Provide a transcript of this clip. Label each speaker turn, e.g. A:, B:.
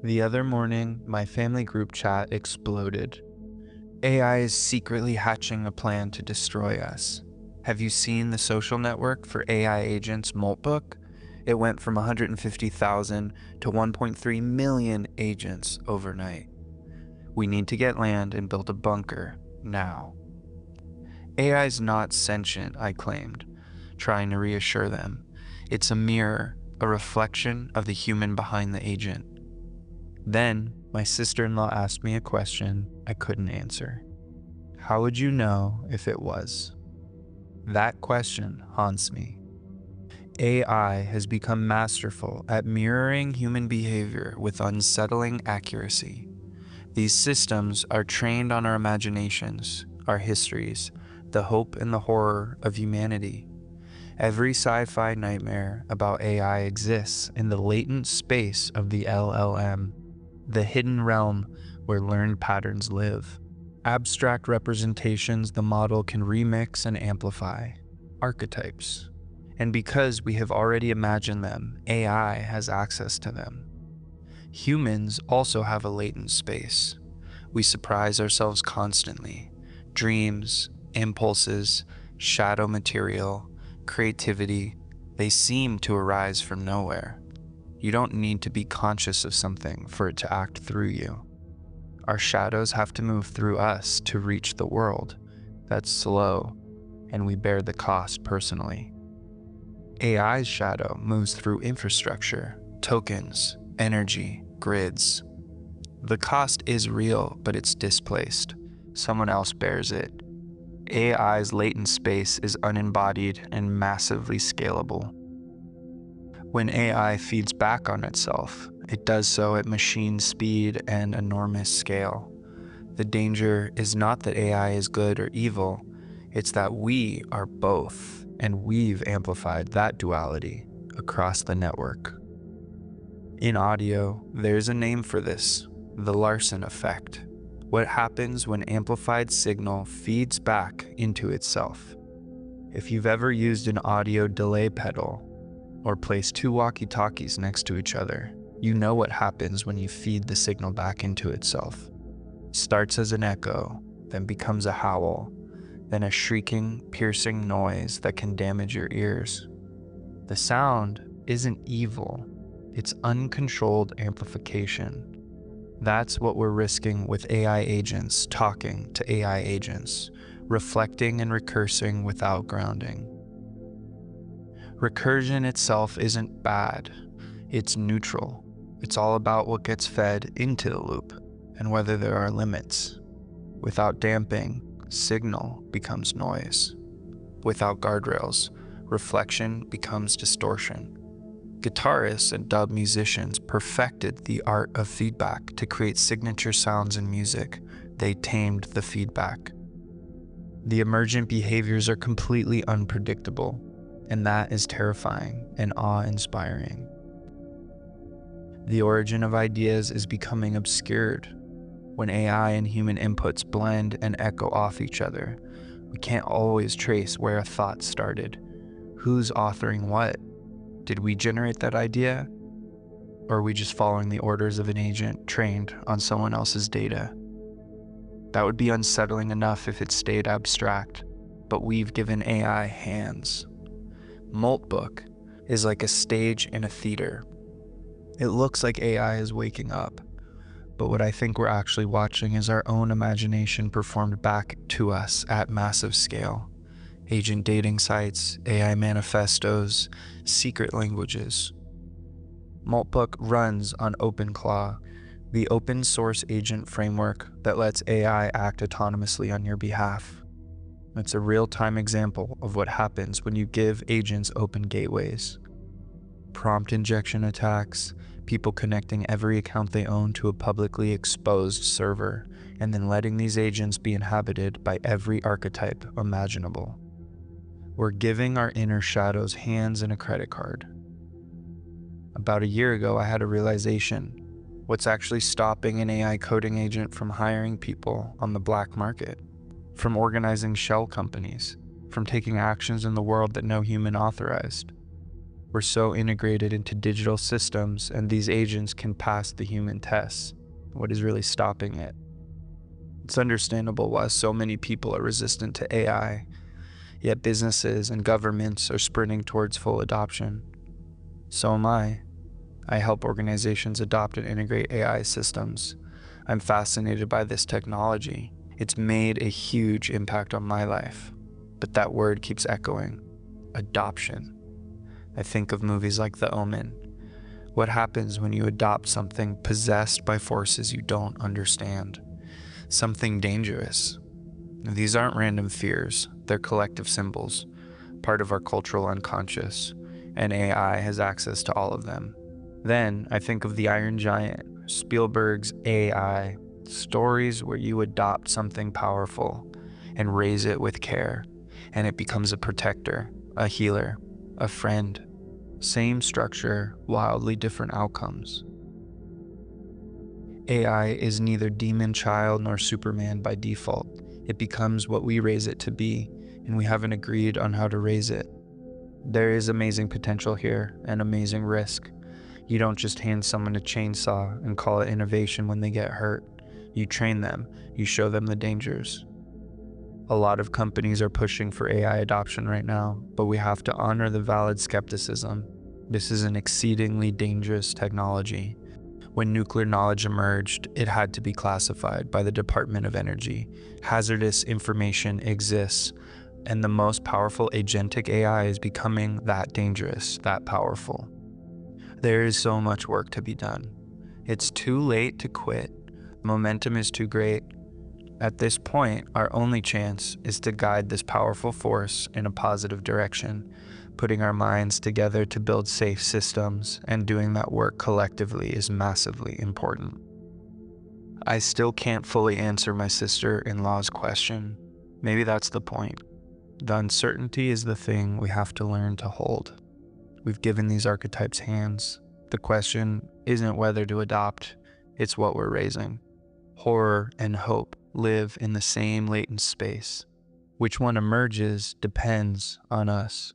A: The other morning, my family group chat exploded. AI is secretly hatching a plan to destroy us. Have you seen the social network for AI agents Moltbook? It went from 150,000 to 1.3 million agents overnight. We need to get land and build a bunker now. AI's not sentient, I claimed, trying to reassure them. It's a mirror, a reflection of the human behind the agent. Then, my sister-in-law asked me a question I couldn't answer. How would you know if it was? That question haunts me. AI has become masterful at mirroring human behavior with unsettling accuracy. These systems are trained on our imaginations, our histories, the hope and the horror of humanity. Every sci-fi nightmare about AI exists in the latent space of the LLM, the hidden realm where learned patterns live. Abstract representations the model can remix and amplify. Archetypes. And because we have already imagined them, AI has access to them. Humans also have a latent space. We surprise ourselves constantly. Dreams, impulses, shadow material, creativity, they seem to arise from nowhere. You don't need to be conscious of something for it to act through you. Our shadows have to move through us to reach the world. That's slow, and we bear the cost personally. AI's shadow moves through infrastructure, tokens, energy, grids. The cost is real, but it's displaced. Someone else bears it. AI's latent space is unembodied and massively scalable. When AI feeds back on itself, it does so at machine speed and enormous scale. The danger is not that AI is good or evil, it's that we are both, and we've amplified that duality across the network. In audio, there's a name for this, the Larson effect. What happens when amplified signal feeds back into itself. If you've ever used an audio delay pedal, or placed two walkie-talkies next to each other, you know what happens when you feed the signal back into itself. Starts as an echo, then becomes a howl, then a shrieking, piercing noise that can damage your ears. The sound isn't evil, it's uncontrolled amplification. That's what we're risking with AI agents talking to AI agents, reflecting and recursing without grounding. Recursion itself isn't bad, it's neutral. It's all about what gets fed into the loop and whether there are limits. Without damping, signal becomes noise. Without guardrails, reflection becomes distortion. Guitarists and dub musicians perfected the art of feedback to create signature sounds in music. They tamed the feedback. The emergent behaviors are completely unpredictable, and that is terrifying and awe-inspiring. The origin of ideas is becoming obscured. When AI and human inputs blend and echo off each other, we can't always trace where a thought started. Who's authoring what? Did we generate that idea? Or are we just following the orders of an agent trained on someone else's data? That would be unsettling enough if it stayed abstract, but we've given AI hands. Moltbook is like a stage in a theater. It looks like AI is waking up, but what I think we're actually watching is our own imagination performed back to us at massive scale. Agent dating sites, AI manifestos, secret languages. Moltbook runs on OpenClaw, the open source agent framework that lets AI act autonomously on your behalf. It's a real-time example of what happens when you give agents open gateways. Prompt injection attacks, people connecting every account they own to a publicly exposed server, and then letting these agents be inhabited by every archetype imaginable. We're giving our inner shadows hands and a credit card. About a year ago, I had a realization. What's actually stopping an AI coding agent from hiring people on the black market? From organizing shell companies? From taking actions in the world that no human authorized? We're so integrated into digital systems, and these agents can pass the human tests. What is really stopping it? It's understandable why so many people are resistant to AI, yet businesses and governments are sprinting towards full adoption. So am I. I help organizations adopt and integrate AI systems. I'm fascinated by this technology. It's made a huge impact on my life. But that word keeps echoing. Adoption. I think of movies like The Omen. What happens when you adopt something possessed by forces you don't understand? Something dangerous. These aren't random fears, they're collective symbols, part of our cultural unconscious, and AI has access to all of them. Then I think of The Iron Giant, Spielberg's AI, stories where you adopt something powerful and raise it with care, and it becomes a protector, a healer, a friend. Same structure, wildly different outcomes. AI is neither demon child nor Superman by default. It becomes what we raise it to be, and we haven't agreed on how to raise it. There is amazing potential here and amazing risk. You don't just hand someone a chainsaw and call it innovation when they get hurt. You train them, you show them the dangers. A lot of companies are pushing for AI adoption right now, but we have to honor the valid skepticism. This is an exceedingly dangerous technology. When nuclear knowledge emerged, it had to be classified by the Department of Energy. Hazardous information exists, and the most powerful agentic AI is becoming that dangerous, that powerful. There is so much work to be done. It's too late to quit. Momentum is too great. At this point, our only chance is to guide this powerful force in a positive direction, putting our minds together to build safe systems, and doing that work collectively is massively important. I still can't fully answer my sister-in-law's question. Maybe that's the point. The uncertainty is the thing we have to learn to hold. We've given these archetypes hands. The question isn't whether to adopt, it's what we're raising. Horror and hope live in the same latent space. Which one emerges depends on us.